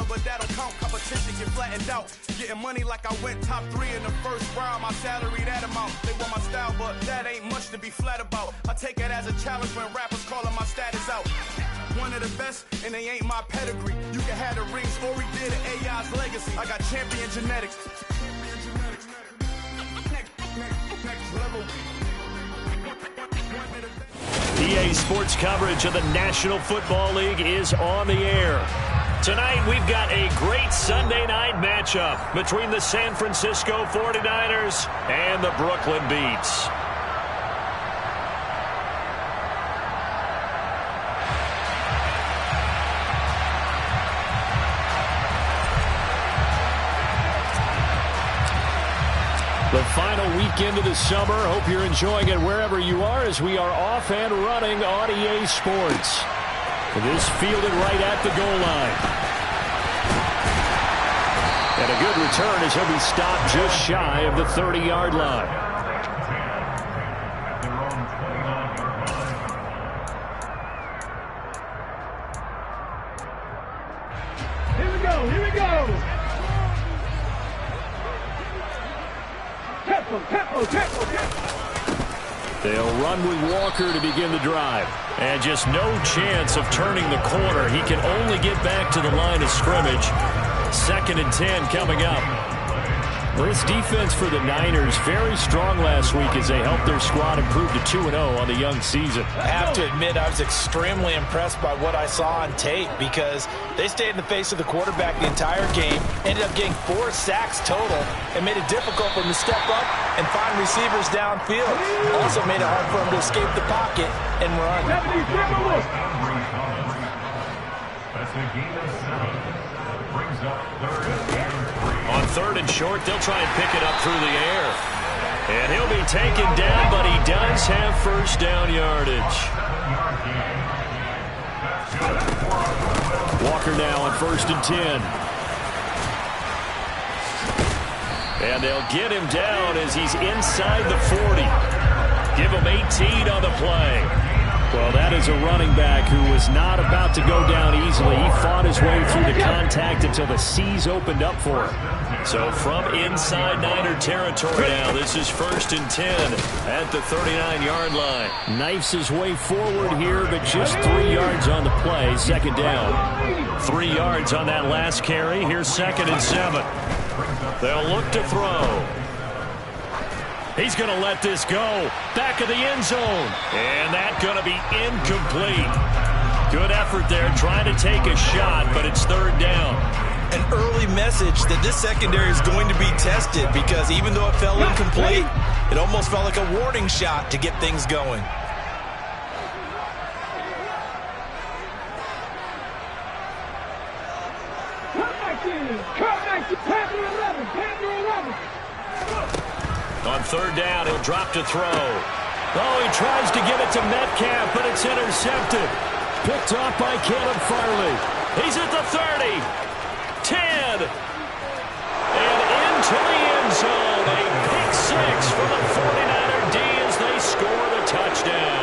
but that don't count. Competition get flattened out. Getting money like I went top 3 in the first round. My salary that amount. They want my style, but that ain't much to be flat about. I take it as a challenge when rappers calling my status out. One of the best, and they ain't my pedigree. You can have the rings, or we did an AI's legacy. I got champion genetics. Next level. EA Sports coverage of the National Football League is on the air. Tonight, we've got a great Sunday night matchup between the San Francisco 49ers and the Brooklyn Beats. The final weekend of the summer. Hope you're enjoying it wherever you are as we are off and running on EA Sports. This fielded right at the goal line. And a good return as he'll be stopped just shy of the 30-yard line. Here we go, here we go! They'll run with Walker to begin the drive. And just no chance of turning the corner. He can only get back to the line of scrimmage. 2nd and 10 coming up. This defense for the Niners very strong last week as they helped their squad improve to 2-0 on the young season. I have to admit I was extremely impressed by what I saw on tape because they stayed in the face of the quarterback the entire game, ended up getting 4 sacks total, and made it difficult for him to step up and find receivers downfield. Also made it hard for him to escape the pocket and run. On 3rd and short, they'll try and pick it up through the air. And he'll be taken down, but he does have first down yardage. Walker now on 1st and 10. And they'll get him down as he's inside the 40. Give him 18 on the play. Well, that is a running back who was not about to go down easily. He fought his way through the contact until the C's opened up for him. So from inside Niner territory now, this is 1st and 10 at the 39-yard line. Knifes his way forward here, but just 3 yards on the play. 2nd down. 3 yards on that last carry. Here's 2nd and 7. They'll look to throw. He's going to let this go. Back of the end zone. And that's going to be incomplete. Good effort there trying to take a shot, but it's 3rd down. An early message that this secondary is going to be tested because even though it fell incomplete, it almost felt like a warning shot to get things going. On 3rd down, he'll drop to throw. Oh, he tries to get it to Metcalf, but it's intercepted. Picked off by Caleb Farley. He's at the 30. 10. And into the end zone. A pick 6 for the 49er D as they score the touchdown.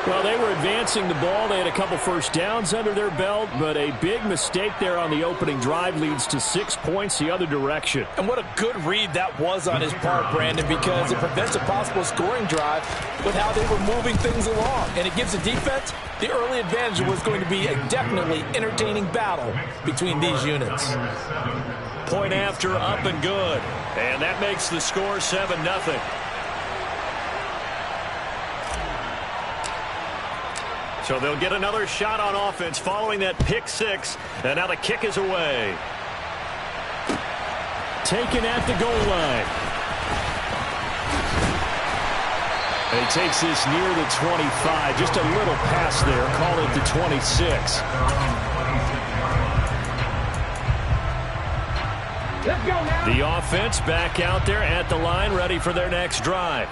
Well, they were advancing the ball. They had a couple first downs under their belt, but a big mistake there on the opening drive leads to 6 points the other direction. And what a good read that was on his part, Brandon, because it prevents a possible scoring drive with how they were moving things along. And it gives the defense the early advantage. Was going to be a definitely entertaining battle between these units. Point after, up and good. And that makes the score 7-0. So they'll get another shot on offense following that pick 6. And now the kick is away. Taken at the goal line. And he takes this near the 25. Just a little pass there. Call it the 26. The offense back out there at the line, ready for their next drive.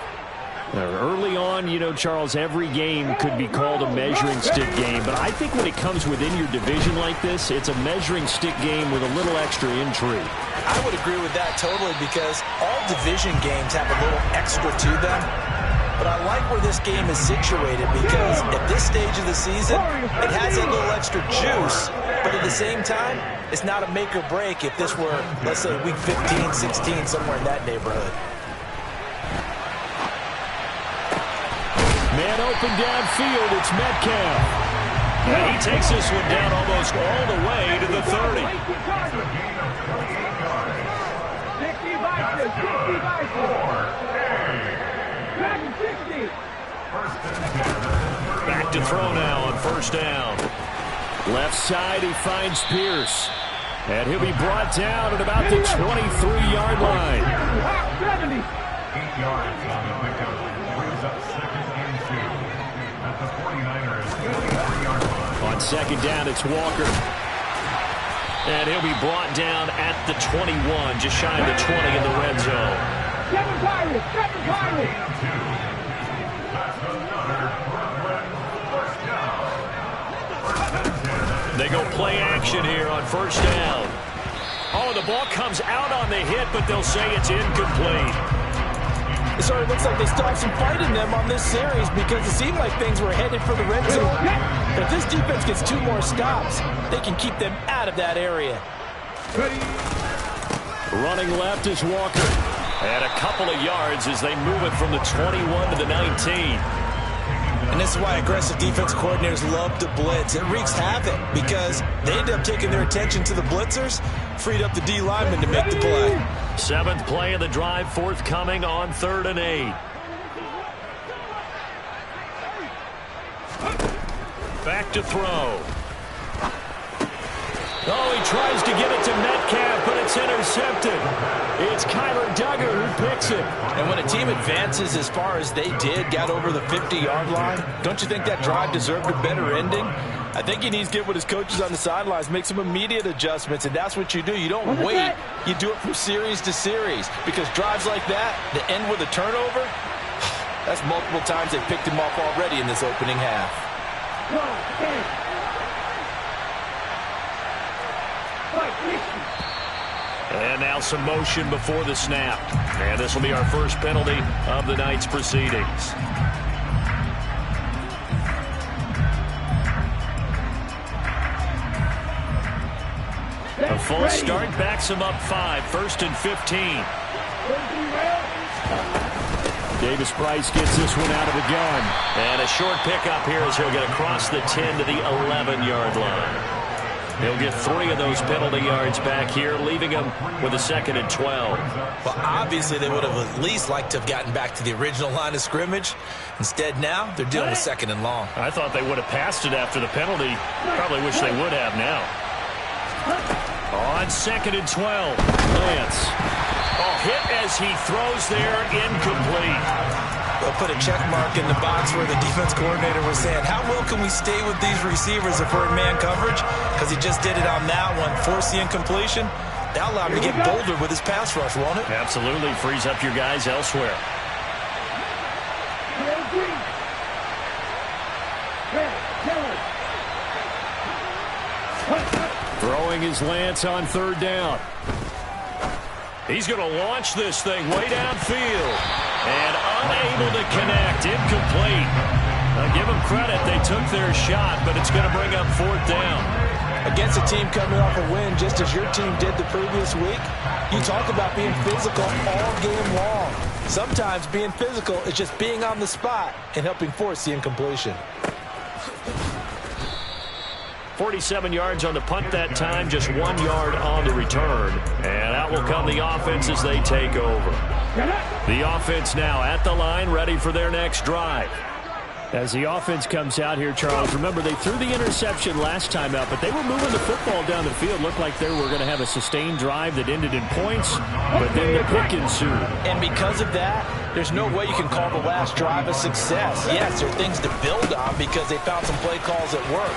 Early on, you know, Charles, every game could be called a measuring stick game. But I think when it comes within your division like this, it's a measuring stick game with a little extra intrigue. I would agree with that totally because all division games have a little extra to them. But I like where this game is situated because at this stage of the season, it has a little extra juice But at the same time, it's not a make or break if this were, let's say, week 15, 16, somewhere in that neighborhood. Man open downfield, it's Metcalf. And he takes this one down almost all the way to the 30. 60. Back to throw now on first down. Left side, he finds Pierce. And he'll be brought down at about the 23-yard line. 70. 8 yards on the pickup. Brings up 2nd and 2. At the 49ers 53-yard line. On second down, it's Walker. And he'll be brought down at the 21, just shy of the 20 in the red zone. 7 Pirates. 7 Pirates. That's another Brooklyn first down. They go play action here on first down. Oh, the ball comes out on the hit, but they'll say it's incomplete. It sort of looks like they still have some fight in them on this series because it seemed like things were headed for the red zone. If this defense gets 2 more stops, they can keep them out of that area. Running left is Walker. And a couple of yards as they move it from the 21 to the 19. And this is why aggressive defense coordinators love to blitz. It wreaks havoc because they end up taking their attention to the blitzers, freed up the D linemen to make the play. 7th play of the drive, forthcoming on 3rd and 8. Back to throw. Oh, he tries to get it to Metcalf, but it's intercepted. It's Kyler Duggar who picks it. And when a team advances as far as they did, got over the 50-yard line, don't you think that drive deserved a better ending? I think he needs to get with his coaches on the sidelines, make some immediate adjustments, and that's what you do. You don't wait. You do it from series to series because drives like that, to end with a turnover, that's multiple times they picked him off already in this opening half. And now some motion before the snap. And this will be our first penalty of the night's proceedings. A false start backs him up 5. 1st and 15. Davis Price gets this one out of the gun. And a short pickup here as he'll get across the 10 to the 11-yard line. He'll get 3 of those penalty yards back here, leaving him with a 2nd and 12. Well, obviously they would have at least liked to have gotten back to the original line of scrimmage. Instead now, they're dealing with 2nd and long. I thought they would have passed it after the penalty. Probably wish they would have now. On 2nd and 12, Lance. Oh, hit as he throws there, incomplete. They'll put a check mark in the box where the defense coordinator was saying, how well can we stay with these receivers if we're in man coverage? Because he just did it on that one, force the incompletion. That'll allow him to get bolder with his pass rush, won't it? Absolutely, frees up your guys elsewhere. Throwing his Lance on 3rd down. He's going to launch this thing way downfield. And unable to connect. Incomplete. Now give them credit. They took their shot, but it's going to bring up 4th down. Against a team coming off a win, just as your team did the previous week, you talk about being physical all game long. Sometimes being physical is just being on the spot and helping force the incompletion. 47 yards on the punt that time, just 1 yard on the return. And out will come the offense as they take over. The offense now at the line, ready for their next drive. As the offense comes out here, Charles, remember they threw the interception last time out, but they were moving the football down the field. Looked like they were going to have a sustained drive that ended in points, but then the pick ensued. And because of that, there's no way you can call the last drive a success. Yes, there are things to build on because they found some play calls that worked.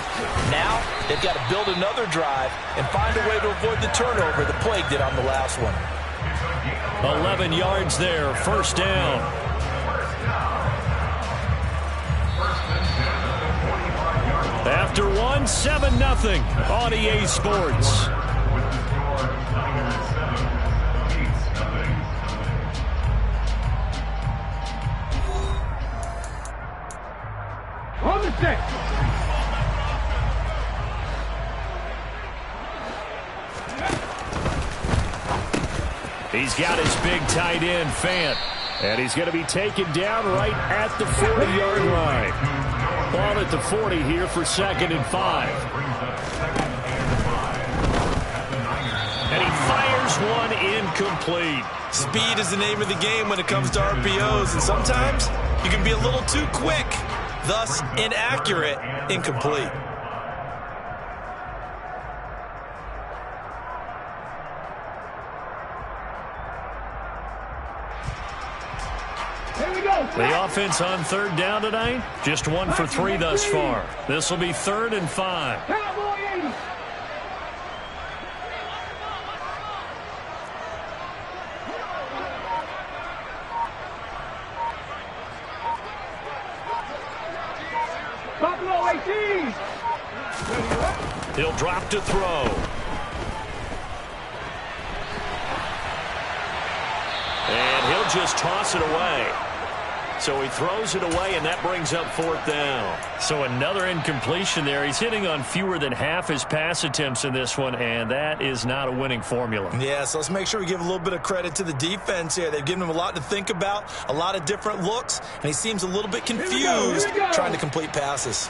Now, they've got to build another drive and find a way to avoid the turnover that plagued it on the last one. 11 yards there, 1st down. After 1, 7-0 on EA Sports. On the 6. He's got his big tight end, Fant. And he's going to be taken down right at the 40-yard line. Ball at the 40 here for 2nd and 5. And he fires one incomplete. Speed is the name of the game when it comes to RPOs, and sometimes you can be a little too quick, thus inaccurate, incomplete. The offense on 3rd down tonight, just 1 for 3 thus far. This will be 3rd and 5. Cowboy 80. Buffalo 18. He'll drop to throw. And he'll just toss it away. So he throws it away, and that brings up 4th down. So another incompletion there. He's hitting on fewer than half his pass attempts in this one, and that is not a winning formula. Yeah, so let's make sure we give a little bit of credit to the defense here. They've given him a lot to think about, a lot of different looks, and he seems a little bit confused trying to complete passes.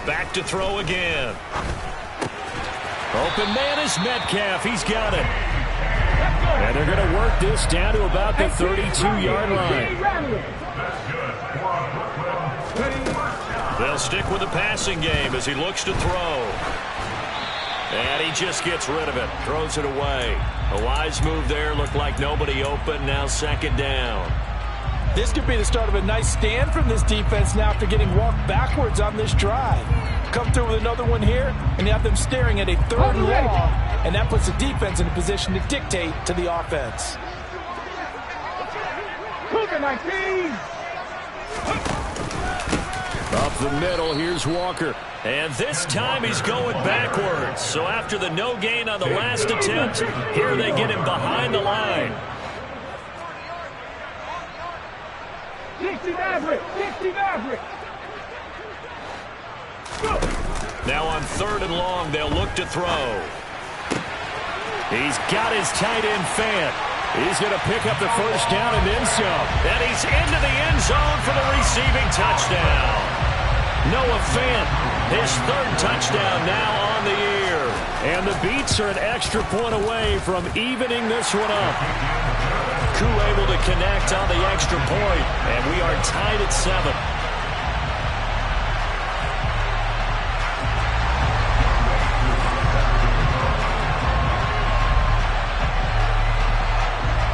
Back to throw again. Open man is Metcalf. He's got it. And they're going to work this down to about the 32-yard line. They'll stick with the passing game as he looks to throw. And he just gets rid of it. Throws it away. A wise move there. Looked like nobody open. Now 2nd down. This could be the start of a nice stand from this defense now after getting walked backwards on this drive. Come through with another one here, and you have them staring at a 3rd and long, and that puts the defense in a position to dictate to the offense. Up the middle, here's Walker. And this time he's going backwards. So after the no gain on the last attempt, here they get him behind the line. 60 Maverick! 60 Maverick! Now on 3rd and long, they'll look to throw. He's got his tight end Fant. He's going to pick up the 1st down and then some. And he's into the end zone for the receiving touchdown. Noah Fant, his 3rd touchdown now on the year. And the Beats are an extra point away from evening this one up. Koo able to connect on the extra point, and we are tied at 7.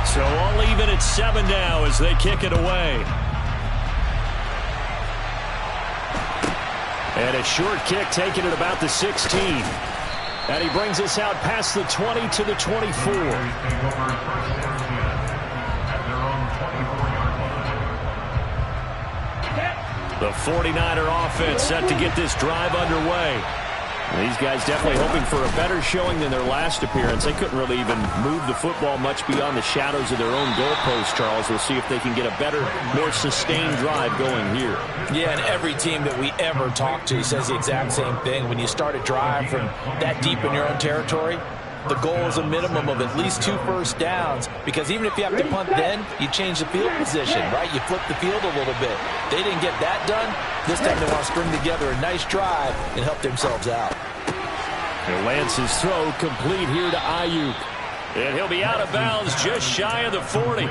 So all even at 7 now as they kick it away. And a short kick taken at about the 16. And he brings us out past the 20 to the 24. The 49er offense set to get this drive underway. These guys definitely hoping for a better showing than their last appearance. They couldn't really even move the football much beyond the shadows of their own goalpost, Charles. We'll see if they can get a better, more sustained drive going here. Yeah, and every team that we ever talk to says the exact same thing. When you start a drive from that deep in your own territory, the goal is a minimum of at least 2 first downs, because even if you have to punt then, you change the field position, right? You flip the field a little bit. They didn't get that done. This time they want to string together a nice drive and help themselves out. And Lance's throw complete here to Ayuk. And he'll be out of bounds just shy of the 40.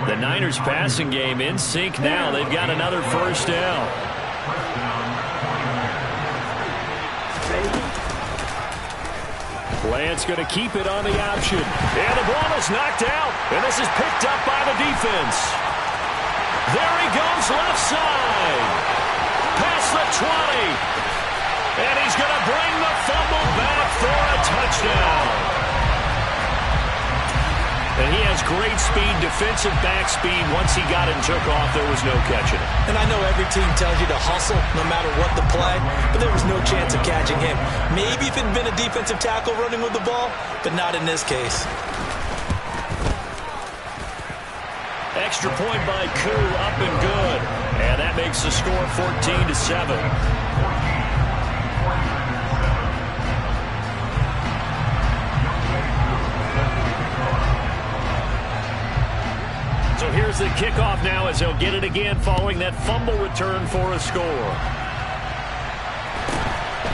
The Niners passing game in sync now. They've got another 1st down. Lance going to keep it on the option. And the ball is knocked out. And this is picked up by the defense. There he goes left side. Past the 20. And he's going to bring the fumble back for a touchdown. And he has great speed, defensive back speed. Once he got it and took off, there was no catching it. And I know every team tells you to hustle no matter what the play, but there was no chance of catching him. Maybe if it had been a defensive tackle running with the ball, but not in this case. Extra point by Koo, up and good. And that makes the score 14-7. So here's the kickoff now as they'll get it again following that fumble return for a score.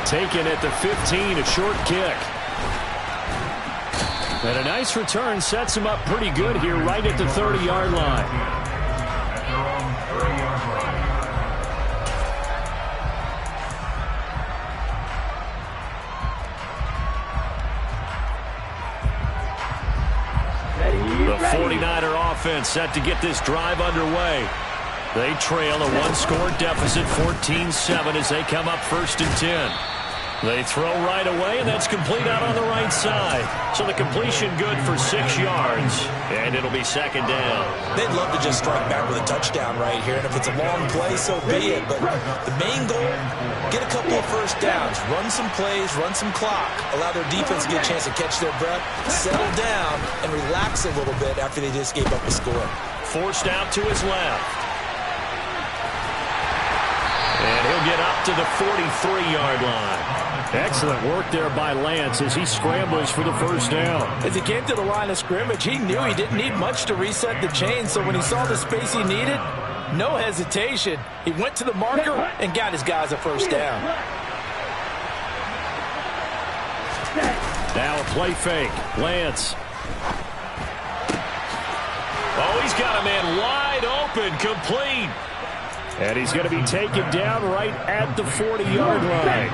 Taken at the 15, a short kick. And a nice return sets him up pretty good here right at the 30-yard line. At their own 30-yard line. The 49er offense set to get this drive underway. They trail a one-score deficit, 14-7, as they come up 1st and 10. They throw right away, and that's complete out on the right side. So the completion good for 6 yards, and it'll be 2nd down. They'd love to just strike back with a touchdown right here, and if it's a long play, so be it. But the main goal, get a couple of first downs, run some plays, run some clock, allow their defense to get a chance to catch their breath, settle down, and relax a little bit after they just gave up a score. Forced out to his left. And he'll get up to the 43-yard line. Excellent work there by Lance as he scrambles for the 1st down. As he came to the line of scrimmage, he knew he didn't need much to reset the chain, so when he saw the space he needed, no hesitation. He went to the marker and got his guys a 1st down. Now a play fake. Lance. Oh, he's got a man wide open, complete. And he's going to be taken down right at the 40-yard line.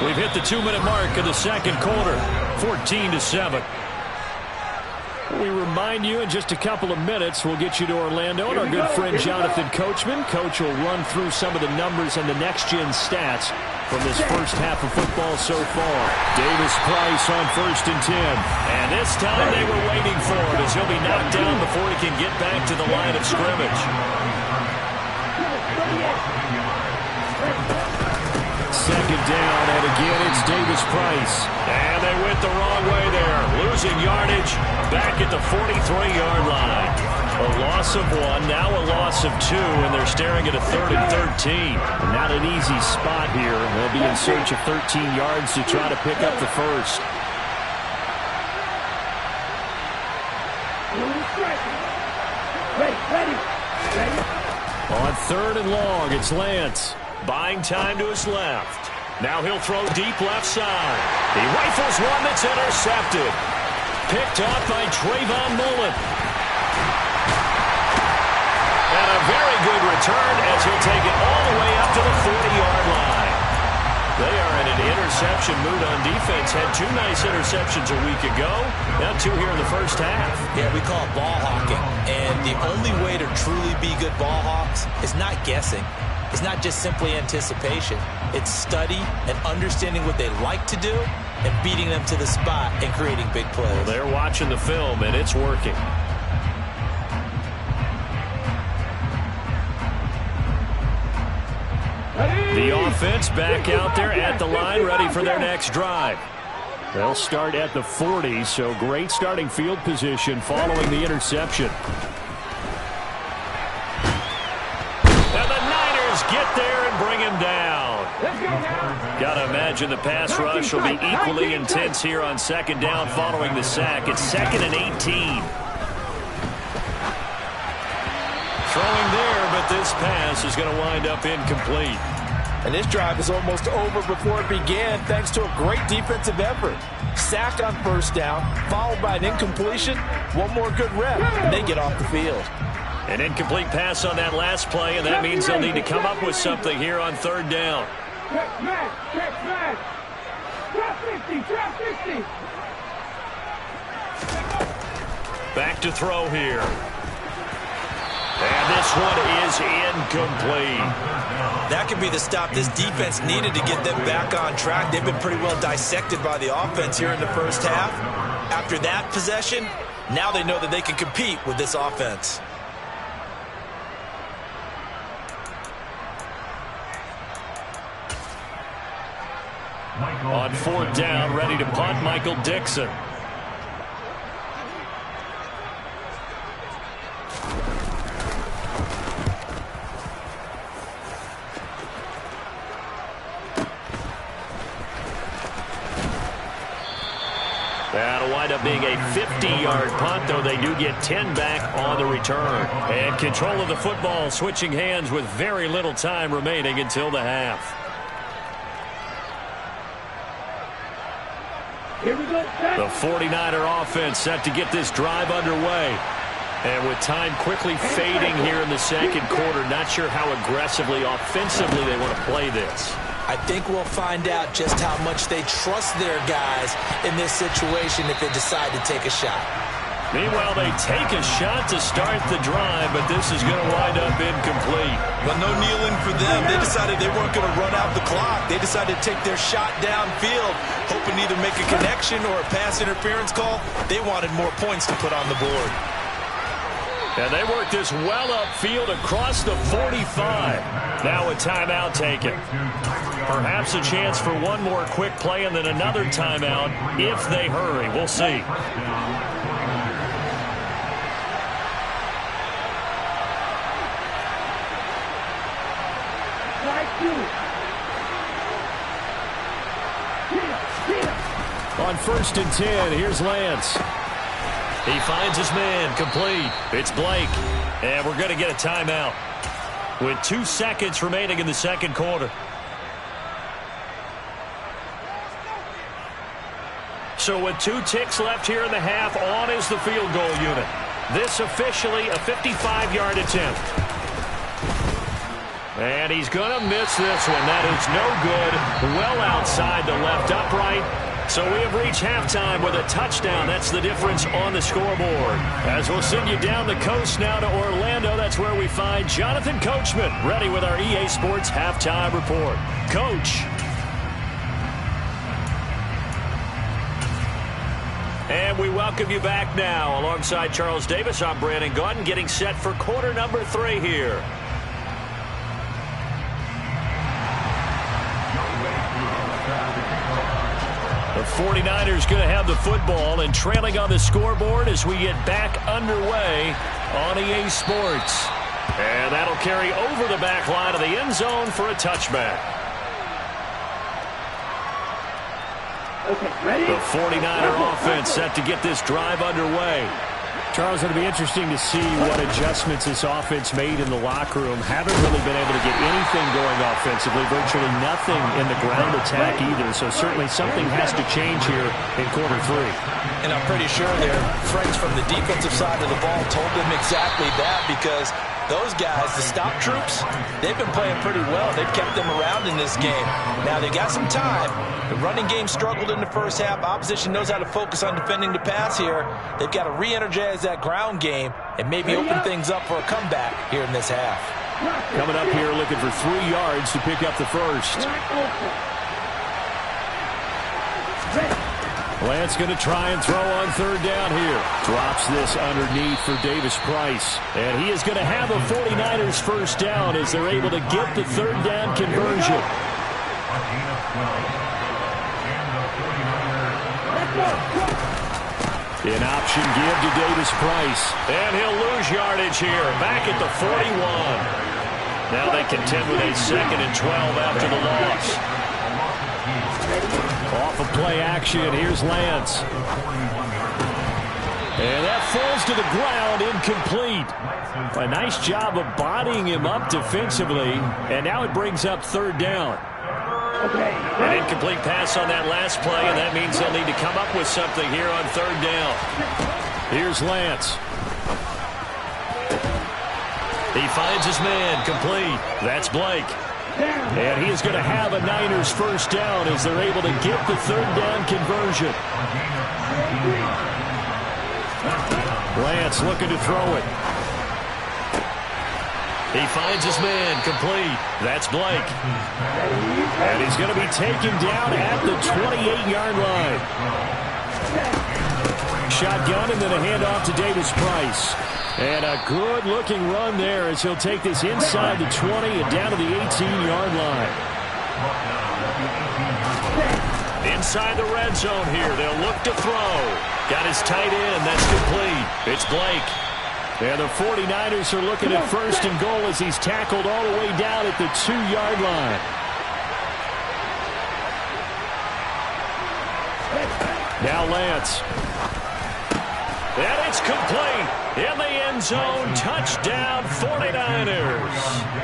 We've hit the 2-minute mark of the 2nd quarter, 14-7. We remind you in just a couple of minutes, we'll get you to Orlando and our good friend Jonathan Coachman. Coach will run through some of the numbers and the next-gen stats from this first half of football so far. Davis Price on 1st and 10. And this time they were waiting for him as he'll be knocked down before he can get back to the line of scrimmage. 2nd down, and again it's Davis Price. And they went the wrong way there. Losing yardage back at the 43-yard line. A loss of 1, now a loss of 2, and they're staring at a 3rd and 13. Not an easy spot here. They'll be in search of 13 yards to try to pick up the 1st. On 3rd and long, it's Lance. Buying time to his left. Now he'll throw deep left side. He rifles one that's intercepted. Picked up by Trayvon Mullen. And a very good return as he'll take it all the way up to the 40-yard line. They are in an interception mood on defense. Had 2 nice interceptions a week ago. Now 2 here in the first half. Yeah, we call it ball hawking. And the only way to truly be good ball hawks is not guessing. It's not just simply anticipation. It's study and understanding what they like to do and beating them to the spot and creating big plays. Well, they're watching the film, and it's working. The offense back out there at the line, ready for their next drive. They'll start at the 40, so great starting field position following the interception. Get there and bring him down. Got to imagine the pass rush will be equally intense here on 2nd down following the sack. It's 2nd and 18. Throwing there, but this pass is going to wind up incomplete. And this drive is almost over before it began thanks to a great defensive effort. Sacked on 1st down, followed by an incompletion. One more good rep, and they get off the field. An incomplete pass on that last play, and that means they'll need to come up with something here on 3rd down. Check man, check man. Drop 50, drop 50. Back to throw here. And this one is incomplete. That could be the stop this defense needed to get them back on track. They've been pretty well dissected by the offense here in the first half. After that possession, now they know that they can compete with this offense. On 4th down, ready to punt, Michael Dixon. up being a 50-yard punt, though they do get 10 back on the return. And control of the football switching hands with very little time remaining until the half. Here we go. The 49er offense set to get this drive underway. And with time quickly fading here in the second quarter, not sure how aggressively, offensively they want to play this. I think we'll find out just how much they trust their guys in this situation if they decide to take a shot. Meanwhile, they take a shot to start the drive, but this is going to wind up incomplete. But no kneeling for them. They decided they weren't going to run out the clock. They decided to take their shot downfield, hoping to either make a connection or a pass interference call. They wanted more points to put on the board. And they work this well upfield across the 45. Now a timeout taken. Perhaps a chance for one more quick play and then another timeout if they hurry. We'll see. On 1st and 10, here's Lance. He finds his man, complete. It's Blake. And we're going to get a timeout with 2 seconds remaining in the second quarter. So with 2 ticks left here in the half, on is the field goal unit. This officially a 55-yard attempt. And he's going to miss this one. That is no good. Well outside the left upright. So we have reached halftime with a touchdown. That's the difference on the scoreboard. As we'll send you down the coast now to Orlando, that's where we find Jonathan Coachman, ready with our EA Sports Halftime Report. Coach. And we welcome you back now. Alongside Charles Davis, I'm Brandon Gaudin, getting set for quarter number 3 here. The 49ers going to have the football and trailing on the scoreboard as we get back underway on EA Sports. And that'll carry over the back line of the end zone for a touchback. Okay, ready? The 49er offense set to get this drive underway. Charles, it'll be interesting to see what adjustments this offense made in the locker room. Haven't really been able to get anything going offensively, virtually nothing in the ground attack either. So certainly something has to change here in quarter 3. And I'm pretty sure their friends from the defensive side of the ball told them exactly that, because those guys, the stop troops, they've been playing pretty well. They've kept them around in this game. Now they got some time. The running game struggled in the first half. Opposition knows how to focus on defending the pass here. They've got to re-energize that ground game and maybe open things up for a comeback here in this half. Coming up here looking for 3 yards to pick up the first. Lance going to try and throw on 3rd down here. Drops this underneath for Davis Price. And he is going to have a 49ers first down as they're able to get the 3rd down conversion. An option give to Davis Price. And he'll lose yardage here. Back at the 41. Now they contend with a 2nd and 12 after the loss. Off of play action, here's Lance. And that falls to the ground, incomplete. A nice job of bodying him up defensively, and now it brings up 3rd down. An incomplete pass on that last play, and that means they'll need to come up with something here on 3rd down. Here's Lance. He finds his man, complete. That's Blake. And he is going to have a Niners first down as they're able to get the 3rd down conversion. Lance looking to throw it. He finds his man, complete. That's Blake. And he's going to be taken down at the 28-yard line. Shotgun and then a handoff to Davis Price. And a good-looking run there as he'll take this inside the 20 and down to the 18-yard line. Inside the red zone here. They'll look to throw. Got his tight end. That's complete. It's Blake. And the 49ers are looking at 1st and goal as he's tackled all the way down at the 2-yard line. Now Lance. And it's complete. In the end zone, touchdown 49ers.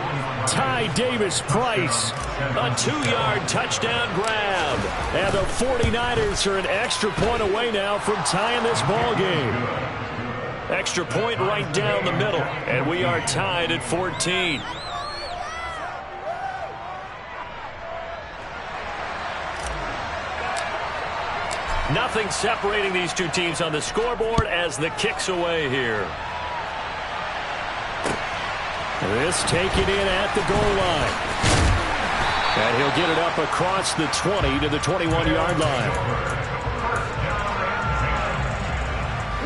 Ty Davis-Price, a 2-yard touchdown grab. And the 49ers are an extra point away now from tying this ball game. Extra point right down the middle, and we are tied at 14. Nothing separating these two teams on the scoreboard as the kick's away here. This taken in at the goal line. And he'll get it up across the 20 to the 21-yard line.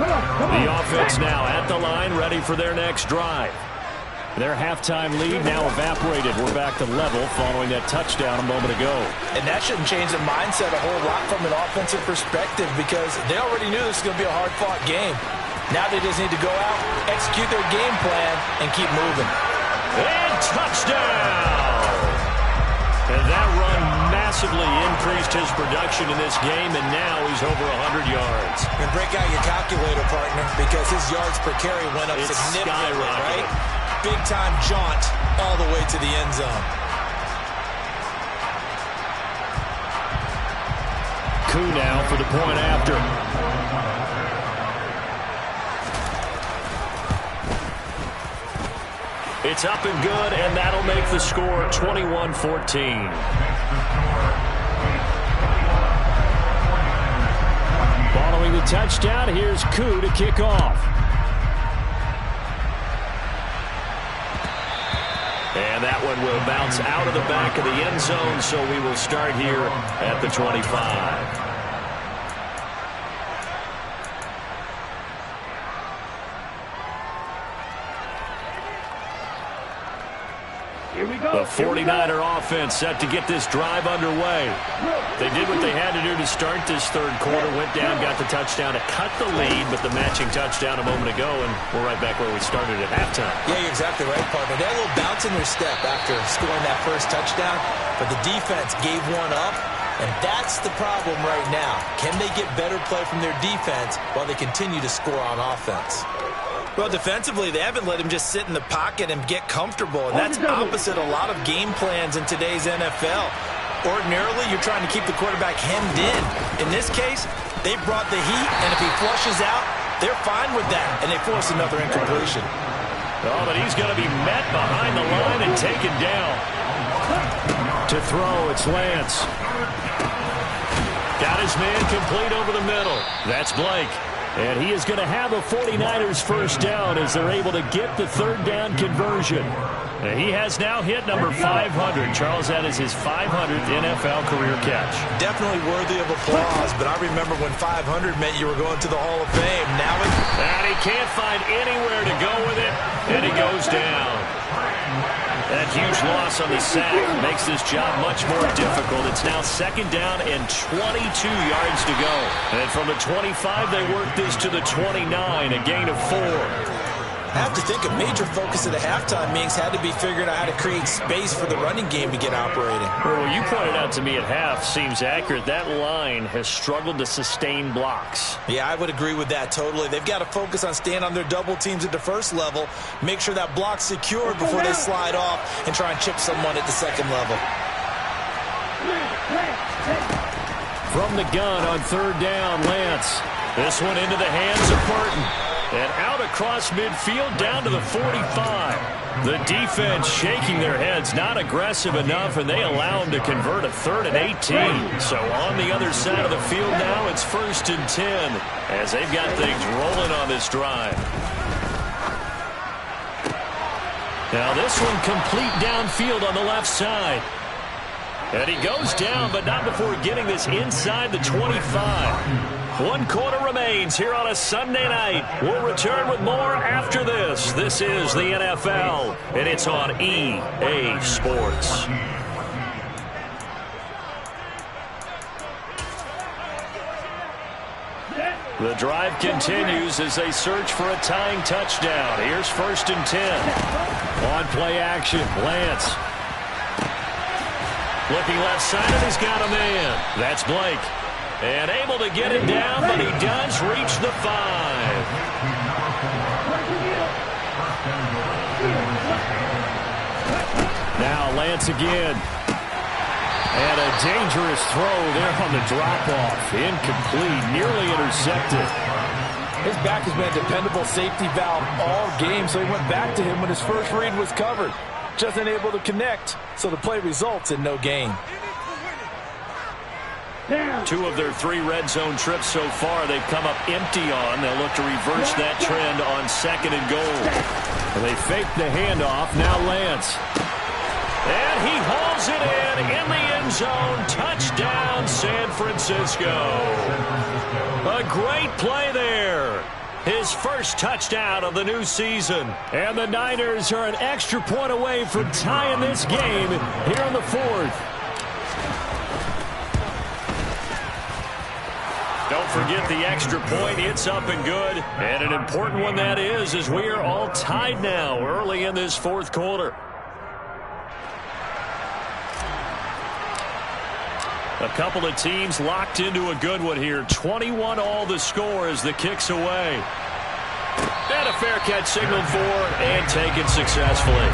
The offense now at the line, ready for their next drive. Their halftime lead now evaporated. We're back to level following that touchdown a moment ago. And that shouldn't change the mindset a whole lot from an offensive perspective because they already knew this was going to be a hard-fought game. Now they just need to go out, execute their game plan, and keep moving. And touchdown! And that run massively increased his production in this game, and now he's over 100 yards. And break out your calculator, partner, because his yards per carry went up significantly, right? Big-time jaunt all the way to the end zone. Koo now for the point after. It's up and good, and that'll make the score 21-14. Following the touchdown, here's Koo to kick off. And that one will bounce out of the back of the end zone, so we will start here at the 25. The 49er offense set to get this drive underway. They did what they had to do to start this third quarter, went down, got the touchdown to cut the lead, but the matching touchdown a moment ago, and we're right back where we started at halftime. Yeah, you're exactly right, partner. They had a little bounce in their step after scoring that first touchdown, but the defense gave one up, and that's the problem right now. Can they get better play from their defense while they continue to score on offense? Well, defensively, they haven't let him just sit in the pocket and get comfortable, and that's opposite a lot of game plans in today's NFL. Ordinarily, you're trying to keep the quarterback hemmed in. In this case, they brought the heat, and if he flushes out, they're fine with that, and they force another incompletion. Oh, but he's going to be met behind the line and taken down. To throw, it's Lance. Got his man complete over the middle. That's Blake. And he is going to have a 49ers first down as they're able to get the third down conversion. And he has now hit number 500. Charles, that is his 500th NFL career catch. Definitely worthy of applause, but I remember when 500 meant you were going to the Hall of Fame. Now and he can't find anywhere to go with it, and he goes down. That huge loss on the sack makes this job much more difficult. It's now second down and 22 yards to go. And from the 25, they work this to the 29, a gain of 4. I have to think a major focus of the halftime meetings had to be figuring out how to create space for the running game to get operating. Well, what you pointed out to me at half seems accurate. That line has struggled to sustain blocks. Yeah, I would agree with that totally. They've got to focus on staying on their double teams at the first level, make sure that block's secured before they slide off and try and chip someone at the second level. From the gun on third down, Lance. This one into the hands of Burton. And out across midfield down to the 45. The defense shaking their heads, not aggressive enough, and they allow them to convert a 3rd and 18. So on the other side of the field now, it's 1st and 10 as they've got things rolling on this drive. Now this one complete downfield on the left side. And he goes down, but not before getting this inside the 25. 1 quarter remains here on a Sunday night. We'll return with more after this. This is the NFL, and it's on EA Sports. The drive continues as they search for a tying touchdown. Here's 1st and 10. On play action, Lance. Looking left side, and he's got a man. That's Blake. And able to get it down, but he does reach the 5. Now Lance again. And a dangerous throw there on the drop-off. Incomplete, nearly intercepted. His back has been a dependable safety valve all game, so he went back to him when his first read was covered. Just unable to connect, so the play results in no gain. 2 of their 3 red zone trips so far they've come up empty on. They'll look to reverse that trend on 2nd and goal. And they fake the handoff. Now Lance. And he hauls it in the end zone. Touchdown, San Francisco. A great play there. His first touchdown of the new season. And the Niners are an extra point away from tying this game here in the 4th. Don't forget the extra point. It's up and good. And an important one that is, as we are all tied now early in this 4th quarter. A couple of teams locked into a good one here. 21 all the score as the kick's away. And a fair catch signaled for and taken successfully.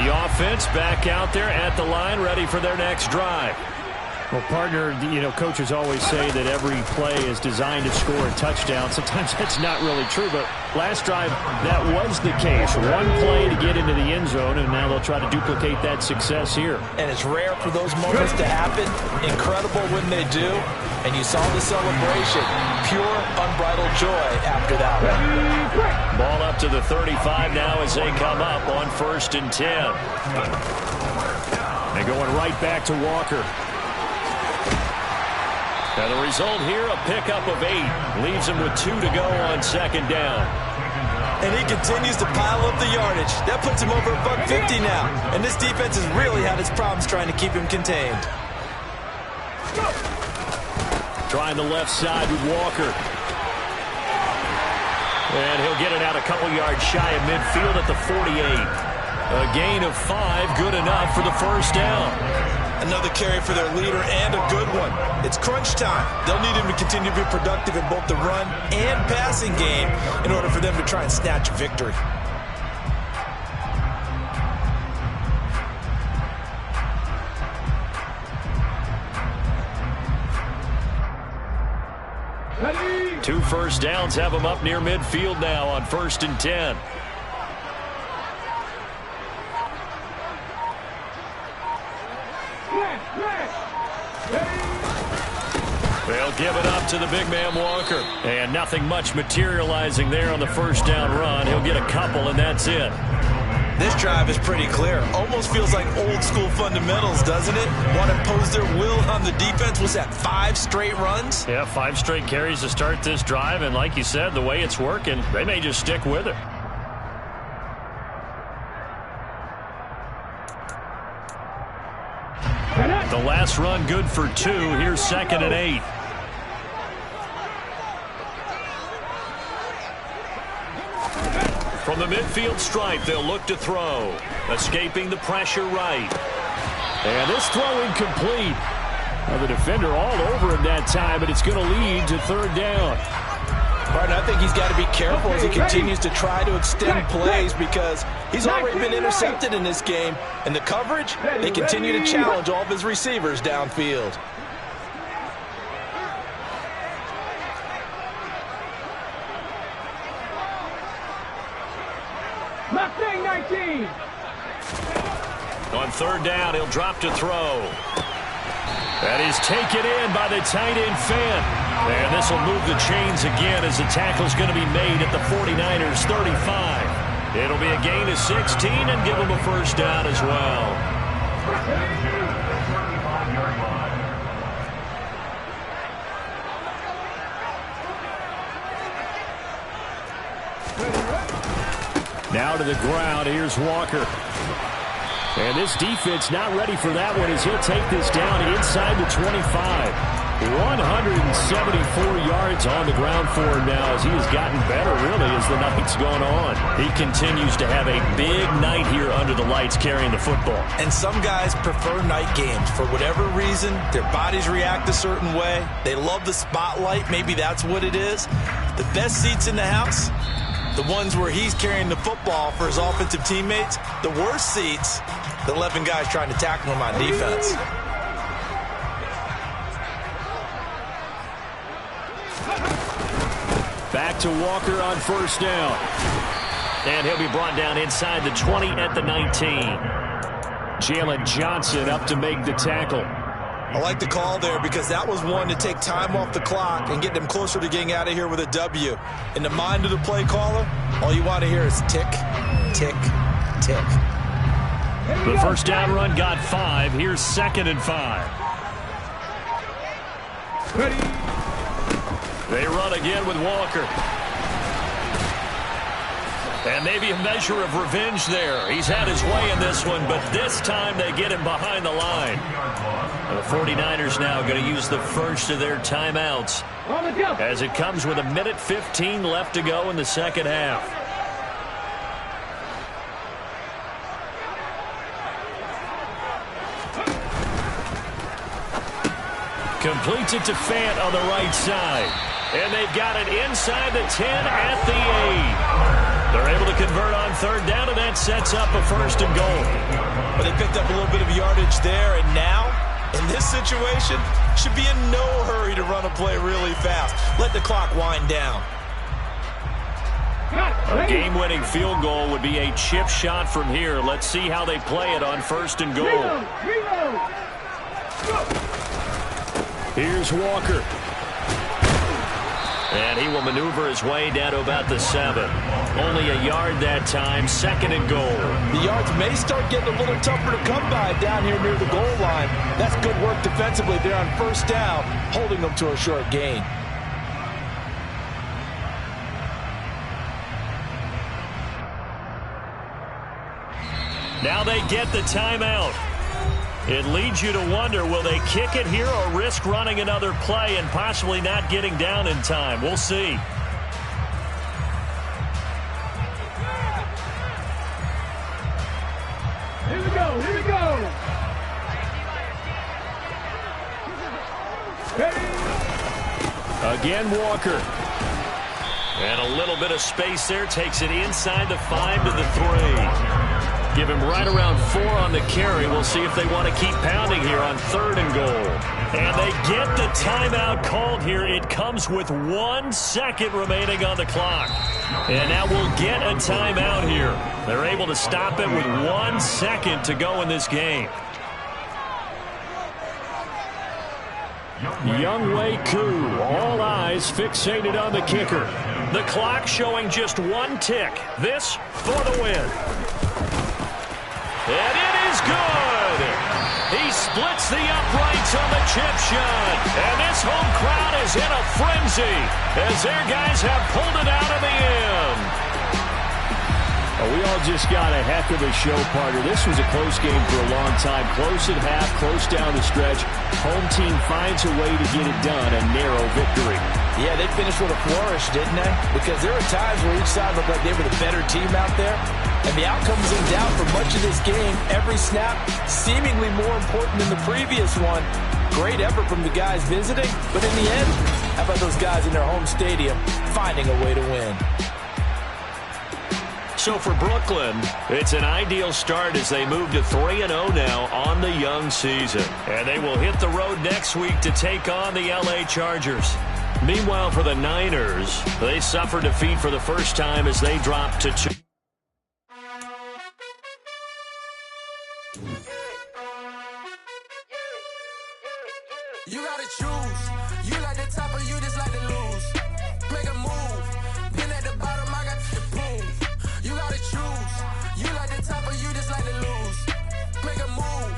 The offense back out there at the line, ready for their next drive. Well, partner, coaches always say that every play is designed to score a touchdown. Sometimes that's not really true, but last drive, that was the case. One play to get into the end zone, and now they'll try to duplicate that success here. And it's rare for those moments to happen. Incredible when they do. And you saw the celebration. Pure, unbridled joy after that one. Ball up to the 35 now as they come up on 1st and 10. They're going right back to Walker. And the result here, a pickup of 8. Leaves him with 2 to go on 2nd down. And he continues to pile up the yardage. That puts him over $150 now. And this defense has really had its problems trying to keep him contained. Trying the left side with Walker. And he'll get it out a couple yards shy of midfield at the 48. A gain of 5, good enough for the 1st down. Another carry for their leader and a good one. It's crunch time. They'll need him to continue to be productive in both the run and passing game in order for them to try and snatch a victory. Ready? 2 first downs have them up near midfield now on 1st and 10. They'll give it up to the big man Walker. And nothing much materializing there on the 1st down run. He'll get a couple, and that's it. This drive is pretty clear. Almost feels like old school fundamentals, doesn't it? Want to impose their will on the defense. Was that 5 straight runs? Yeah, 5 straight carries to start this drive. And like you said, the way it's working, they may just stick with it. The last run good for 2. Here's 2nd and 8. From the midfield stripe, they'll look to throw. Escaping the pressure right. And this throw incomplete. Well, the defender all over him that time, but it's going to lead to 3rd down. Martin, I think he's got to be careful as he continues to try to extend plays because he's already been intercepted in this game. And the coverage, they continue to challenge all of his receivers downfield. Mustang 19. On 3rd down, he'll drop to throw. That is taken in by the tight end Fant. And this will move the chains again as the tackle's going to be made at the 49ers 35. It'll be a gain of 16 and give them a 1st down as well. Now to the ground. Here's Walker. And this defense not ready for that one as he'll take this down inside the 25. 174 yards on the ground for him now as he has gotten better, really, as the night's gone on. He continues to have a big night here under the lights carrying the football. And some guys prefer night games. For whatever reason, their bodies react a certain way. They love the spotlight. Maybe that's what it is. The best seats in the house, the ones where he's carrying the football for his offensive teammates. The worst seats, the 11 guys trying to tackle him on defense. Back to Walker on first down. And he'll be brought down inside the 20 at the 19. Jalen Johnson up to make the tackle. I like the call there because that was one to take time off the clock and get them closer to getting out of here with a W. In the mind of the play caller, all you want to hear is tick, tick, tick. The first down run got 5. Here's 2nd and 5. Ready. They run again with Walker. And maybe a measure of revenge there. He's had his way in this one, but this time they get him behind the line. The 49ers now going to use the first of their timeouts as it comes with 1:15 left to go in the second half. Completes it to Fant on the right side. And they've got it inside the 10 at the 8. They're able to convert on third down, and that sets up a 1st and goal. But they picked up a little bit of yardage there, and now, in this situation, should be in no hurry to run a play really fast. Let the clock wind down. A game-winning field goal would be a chip shot from here. Let's see how they play it on 1st and goal. Here's Walker. And he will maneuver his way down to about the 7. Only a yard that time, 2nd and goal. The yards may start getting a little tougher to come by down here near the goal line. That's good work defensively there on first down, holding them to a short gain. Now they get the timeout. It leads you to wonder, will they kick it here or risk running another play and possibly not getting down in time? We'll see. Here we go, here we go. Ready. Again, Walker. And a little bit of space there. Takes it inside the 5 to the 3. Give him right around 4 on the carry. We'll see if they want to keep pounding here on 3rd and goal. And they get the timeout called here. It comes with 1 second remaining on the clock. And now we'll get a timeout here. They're able to stop it with 1 second to go in this game. Younghoe Koo, all eyes fixated on the kicker. The clock showing just 1 tick. This for the win. And it is good. He splits the uprights on the chip shot. And this home crowd is in a frenzy as their guys have pulled it out of the end. We all just got a heck of a show, partner. This was a close game for a long time. Close at half, close down the stretch. Home team finds a way to get it done, a narrow victory. Yeah, they finished with a flourish, didn't they? Because there were times where each side looked like they were the better team out there. And the outcome was in doubt for much of this game. Every snap seemingly more important than the previous one. Great effort from the guys visiting. But in the end, how about those guys in their home stadium finding a way to win? So for Brooklyn, it's an ideal start as they move to 3-0 now on the young season. And they will hit the road next week to take on the LA Chargers. Meanwhile, for the Niners, they suffer defeat for the first time as they drop to 2. You gotta choose. You like the top or you just like to lose. Make a move. Been at the bottom, I got the prove. You gotta choose. You like the top or you just like to lose. Make a move.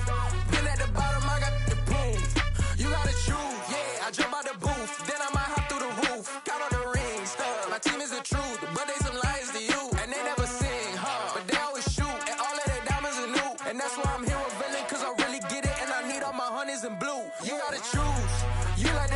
Been at the bottom, I got the prove. You gotta choose. Yeah, I jump out the booth. Then I might hop through the roof. Count on the rings. My team is the truth, but they some liars to you. And they never sing, but they always shoot. And all of their diamonds are new. And that's why I'm here with villain, cause I really get it. And I need all my honeys in blue. You gotta choose. You like